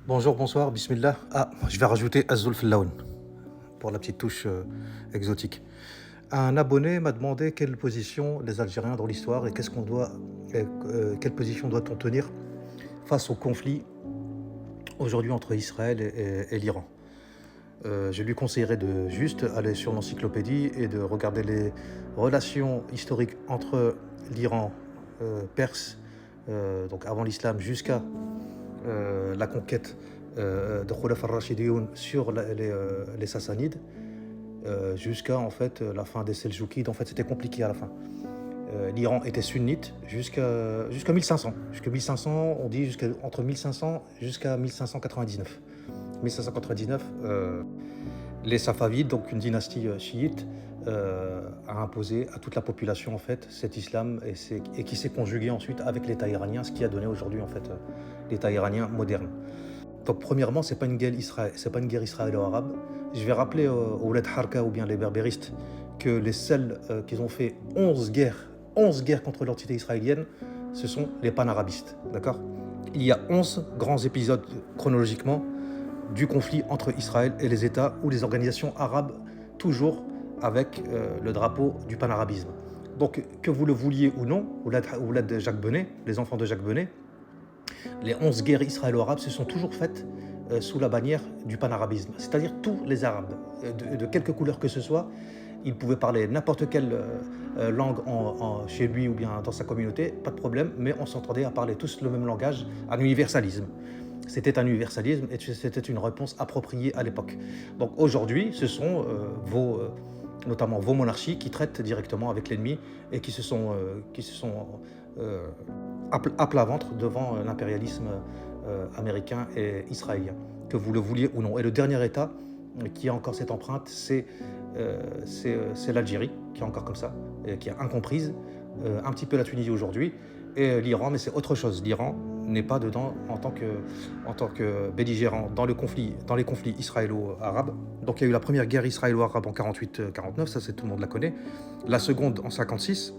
Bonjour, bonsoir, bismillah. Ah, je vais rajouter Azul Fillaoun pour la petite touche exotique. Un abonné m'a demandé quelle position les Algériens dans l'histoire et quelle position doit-on tenir face au conflit aujourd'hui entre Israël et l'Iran. Je lui conseillerais de juste aller sur l'encyclopédie et de regarder les relations historiques entre l'Iran perse, donc avant l'islam, jusqu'à la conquête de Khulaf al-Rashidioun sur les Sassanides, jusqu'à en fait la fin des Seljoukides. En fait, c'était compliqué à la fin. L'Iran était sunnite jusqu'à 1500. Jusqu'à 1500, on dit entre 1500 jusqu'à 1599. 1599, les Safavides, donc une dynastie chiite, a imposé à toute la population en fait cet islam et qui s'est conjugué ensuite avec l'État iranien, ce qui a donné aujourd'hui en fait l'État iranien moderne. Donc premièrement, c'est pas une guerre israélo-arabe. Je vais rappeler aux Ouled Harka ou bien les berbéristes que les seuls qu'ils ont fait 11 guerres contre l'entité israélienne, ce sont les panarabistes, d'accord. Il y a 11 grands épisodes chronologiquement du conflit entre Israël et les États ou les organisations arabes, toujours avec le drapeau du panarabisme. Donc que vous le vouliez ou non, Ouled de Jacques Benet, les enfants de Jacques Benet, les 11 guerres israélo-arabes se sont toujours faites sous la bannière du panarabisme. C'est-à-dire tous les Arabes, de quelque couleur que ce soit, ils pouvaient parler n'importe quelle langue chez lui ou bien dans sa communauté, pas de problème, mais on s'entendait à parler tous le même langage, un universalisme. C'était un universalisme et c'était une réponse appropriée à l'époque. Donc aujourd'hui, ce sont notamment vos monarchies qui traitent directement avec l'ennemi et qui se sont euh, à plat ventre devant l'impérialisme américain et israélien, que vous le vouliez ou non. Et le dernier État qui a encore cette empreinte, c'est l'Algérie, qui est encore comme ça, qui est incomprise, un petit peu la Tunisie aujourd'hui, et l'Iran, mais c'est autre chose. L'Iran n'est pas dedans en tant que belligérant dans les conflits israélo-arabes. Donc il y a eu la première guerre israélo-arabe en 48-49, ça tout le monde la connaît. La seconde en 56,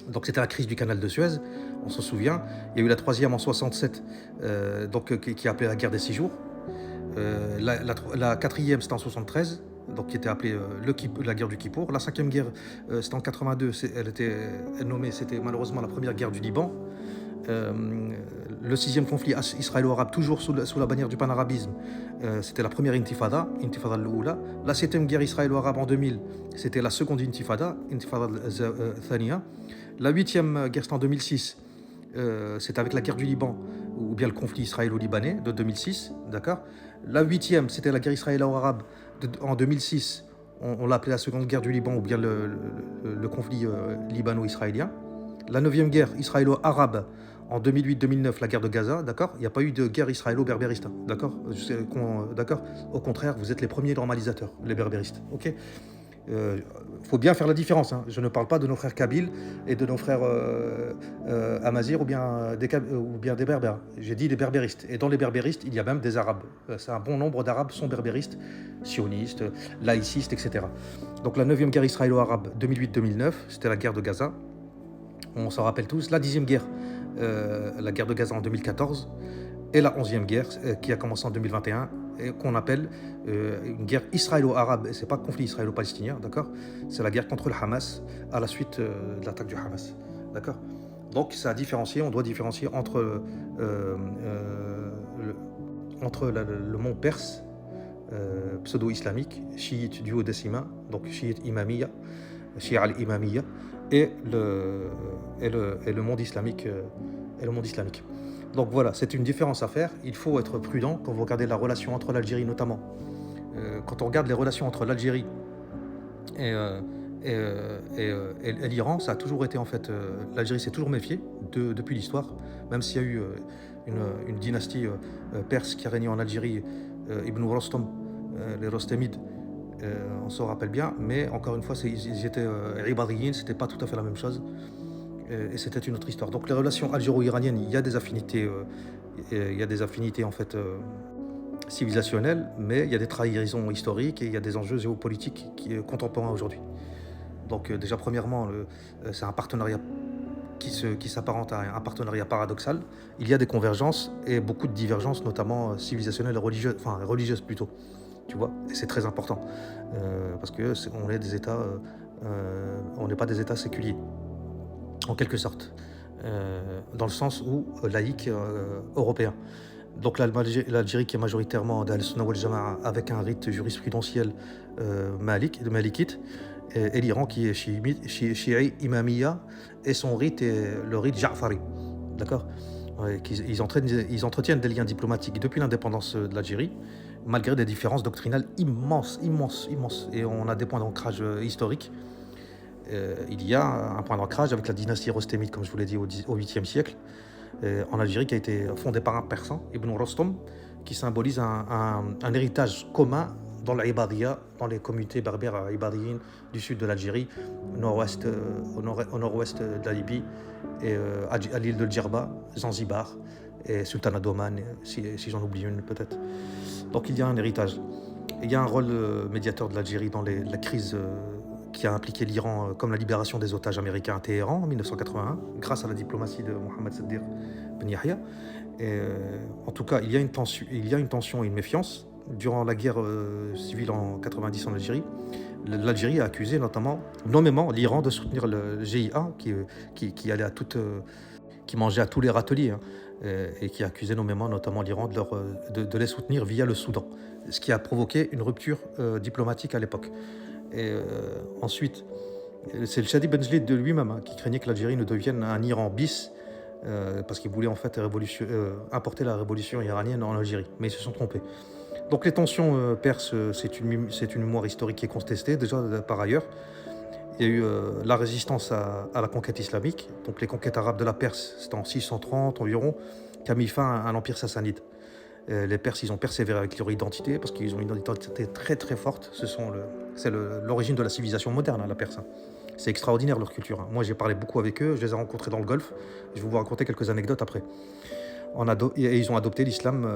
donc c'était la crise du canal de Suez, on se souvient. Il y a eu la troisième en 67, qui est appelée la guerre des 6 jours. La quatrième, c'était en 73, donc qui était appelée la guerre du Kippour. La cinquième guerre, c'était en 82, c'était malheureusement la première guerre du Liban. Le sixième conflit israélo-arabe, toujours sous la bannière du panarabisme, c'était la première intifada al-Oula. La septième guerre israélo-arabe en 2000, c'était la seconde intifada al-Thaniya. La huitième guerre, c'était en 2006, c'était avec la guerre du Liban, ou bien le conflit israélo-libanais de 2006, d'accord. La huitième, c'était la guerre israélo-arabe en 2006, on l'appelait la seconde guerre du Liban, ou bien le conflit libano-israélien. La neuvième guerre israélo-arabe en 2008-2009, la guerre de Gaza, d'accord. Il n'y a pas eu de guerre israélo-berbériste, d'accord. D'accord. Au contraire, vous êtes les premiers normalisateurs, les berbéristes, ok. Faut bien faire la différence, hein. Je ne parle pas de nos frères kabyles et de nos frères amazirs ou bien des berbères. J'ai dit des berbéristes. Et dans les berbéristes, il y a même des arabes. C'est un bon nombre d'arabes sont berbéristes, sionistes, laïcistes, etc. Donc la 9e guerre israélo-arabe 2008-2009, c'était la guerre de Gaza. On s'en rappelle tous. La 10e guerre, la guerre de Gaza en 2014. Et la 11e guerre qui a commencé en 2021 et qu'on appelle une guerre israélo-arabe. Et c'est pas conflit israélo-palestinien, d'accord. C'est la guerre contre le Hamas à la suite de l'attaque du Hamas, d'accord. Donc ça a différencié, on doit différencier entre le monde perse, pseudo-islamique, chiite duodécimain, donc chiite imamiya, shia al-imamiya, et le monde islamique. Donc voilà, c'est une différence à faire. Il faut être prudent quand vous regardez la relation entre l'Algérie notamment. Quand on regarde les relations entre l'Algérie et, et l'Iran, ça a toujours été en fait... l'Algérie s'est toujours méfiée depuis l'histoire, même s'il y a eu une dynastie perse qui a régné en Algérie, Ibn Rostom, les Rostemides, on s'en rappelle bien, mais encore une fois, ils étaient Ibadriyin, c'était pas tout à fait la même chose. Et c'était une autre histoire. Donc les relations algéro-iraniennes, il y a des affinités, en fait civilisationnelles, mais il y a des trahisons historiques et il y a des enjeux géopolitiques contemporains aujourd'hui. Donc déjà premièrement, c'est un partenariat qui s'apparente à un partenariat paradoxal. Il y a des convergences et beaucoup de divergences, notamment civilisationnelles et religieuses, enfin religieuses plutôt, tu vois, et c'est très important, parce que on est des États, on n'est pas des États séculiers, en quelque sorte, dans le sens où laïque européen. Donc l'Algérie qui est majoritairement d'Al-Sunna wal Jama'a avec un rite jurisprudentiel malikite, et l'Iran qui est chiite imamiya et son rite est le rite Ja'fari. D'accord. Ouais, ils entretiennent des liens diplomatiques depuis l'indépendance de l'Algérie, malgré des différences doctrinales immenses, immenses, immenses. Et on a des points d'ancrage historiques. Il y a un point d'ancrage avec la dynastie rostémite, comme je vous l'ai dit, au 8e siècle, en Algérie, qui a été fondée par un persan, Ibn Rostom, qui symbolise un héritage commun dans l'Ibadiyya, dans les communautés berbères ibadiyines du sud de l'Algérie, au nord-ouest de la Libye, et à l'île de Djerba, Zanzibar, et Sultanat d'Oman, si j'en oublie une peut-être. Donc il y a un héritage. Il y a un rôle médiateur de l'Algérie dans la crise qui a impliqué l'Iran, comme la libération des otages américains à Téhéran en 1981, grâce à la diplomatie de Mohammed Sadr Ben Yahya. Et, en tout cas, il y a une tension et une méfiance. Durant la guerre civile en 90 en Algérie, l'Algérie a accusé nommément l'Iran de soutenir le GIA qui allait qui mangeait à tous les râteliers, hein, et qui accusait notamment l'Iran de les soutenir via le Soudan, ce qui a provoqué une rupture diplomatique à l'époque. Et ensuite, c'est le Shadi Benjelid de lui-même, hein, qui craignait que l'Algérie ne devienne un Iran bis, parce qu'il voulait en fait importer la révolution iranienne en Algérie, mais ils se sont trompés. Donc les tensions perses, c'est une mémoire historique qui est contestée déjà par ailleurs. Il y a eu la résistance à la conquête islamique, donc les conquêtes arabes de la Perse, c'était en 630 environ, qui a mis fin à l'empire sassanide. Les Perses, ils ont persévéré avec leur identité parce qu'ils ont une identité très très forte. C'est l'origine de la civilisation moderne, hein, la Perse. C'est extraordinaire leur culture, hein. Moi j'ai parlé beaucoup avec eux, je les ai rencontrés dans le Golfe. Je vais vous raconter quelques anecdotes après. Et ils ont adopté l'islam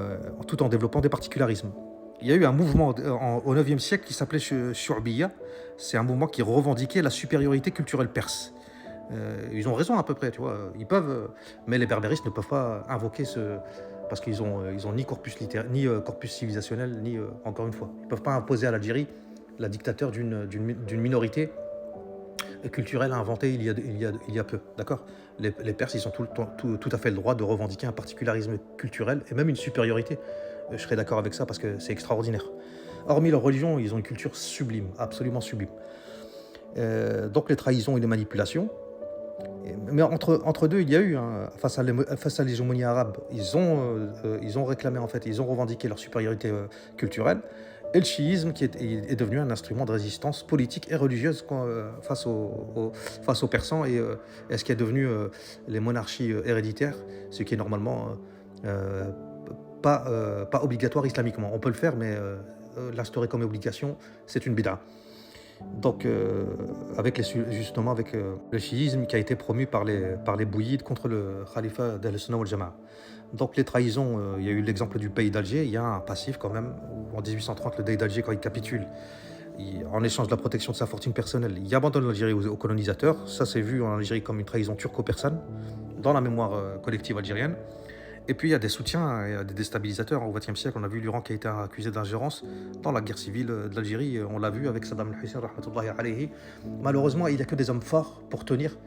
tout en développant des particularismes. Il y a eu un mouvement au 9e siècle qui s'appelait Shu'biyya. C'est un mouvement qui revendiquait la supériorité culturelle perse. Ils ont raison à peu près, tu vois. Ils peuvent, mais les berbéristes ne peuvent pas invoquer parce qu'ils ont ni corpus littéraire, ni corpus civilisationnel, ni encore une fois, ils peuvent pas imposer à l'Algérie la dictature d'une minorité culturelle inventée il y a peu, d'accord. Les Perses, ils ont tout à fait le droit de revendiquer un particularisme culturel et même une supériorité. Je serais d'accord avec ça parce que c'est extraordinaire. Hormis leur religion, ils ont une culture sublime, absolument sublime. Donc les trahisons et les manipulations. Mais entre deux, il y a eu, hein, face à l'hégémonie arabe, ils ont réclamé, en fait, ils ont revendiqué leur supériorité culturelle. Et le chiisme qui est devenu un instrument de résistance politique et religieuse face aux Persans et ce qui est devenu les monarchies héréditaires, ce qui est normalement pas obligatoire islamiquement. On peut le faire, mais l'instaurer comme obligation, c'est une bid'a. Donc, justement avec le chiisme qui a été promu par les bouyides contre le khalifa d'Al-Sunna wal Jama'a. Donc les trahisons, il y a eu l'exemple du pays d'Alger, il y a un passif quand même, où en 1830, le Dey d'Alger, quand il capitule, en échange de la protection de sa fortune personnelle, il abandonne l'Algérie aux colonisateurs. Ça, c'est vu en Algérie comme une trahison turco-persane, dans la mémoire collective algérienne. Et puis il y a des soutiens, il y a des déstabilisateurs. Au XXe siècle, on a vu l'Iran qui a été accusé d'ingérence dans la guerre civile de l'Algérie. On l'a vu avec Saddam Hussein, rahmatullahi alayhi. Malheureusement, il n'y a que des hommes forts pour tenir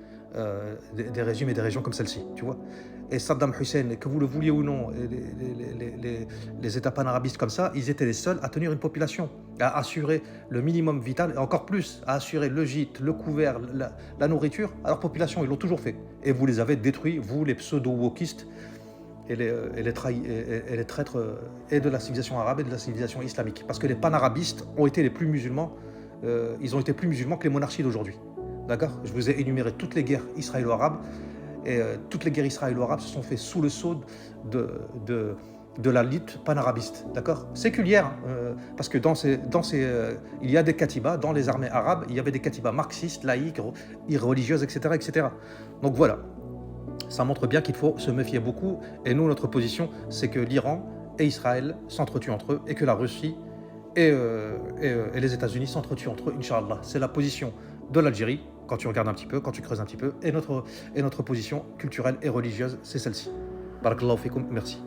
des régimes et des régions comme celle-ci, tu vois. Et Saddam Hussein, que vous le vouliez ou non, les États panarabistes comme ça, ils étaient les seuls à tenir une population, à assurer le minimum vital, et encore plus, à assurer le gîte, le couvert, la nourriture à leur population. Ils l'ont toujours fait. Et vous les avez détruits, vous les pseudo-wokistes, et les traîtres et de la civilisation arabe et de la civilisation islamique. Parce que les panarabistes ont été les plus musulmans, ils ont été plus musulmans que les monarchies d'aujourd'hui. D'accord ? Je vous ai énuméré toutes les guerres israélo-arabes, et toutes les guerres israélo-arabes se sont faites sous le sceau de la lutte panarabiste, d'accord ? Séculière, parce que il y a des katibas, dans les armées arabes, il y avait des katibas marxistes, laïques, irreligieuses, etc., etc. Donc voilà. Ça montre bien qu'il faut se méfier beaucoup. Et nous, notre position, c'est que l'Iran et Israël s'entretuent entre eux et que la Russie et les États-Unis s'entretuent entre eux, Inch'Allah. C'est la position de l'Algérie quand tu regardes un petit peu, quand tu creuses un petit peu. Et notre position culturelle et religieuse, c'est celle-ci. Barakallahu fikoum, merci.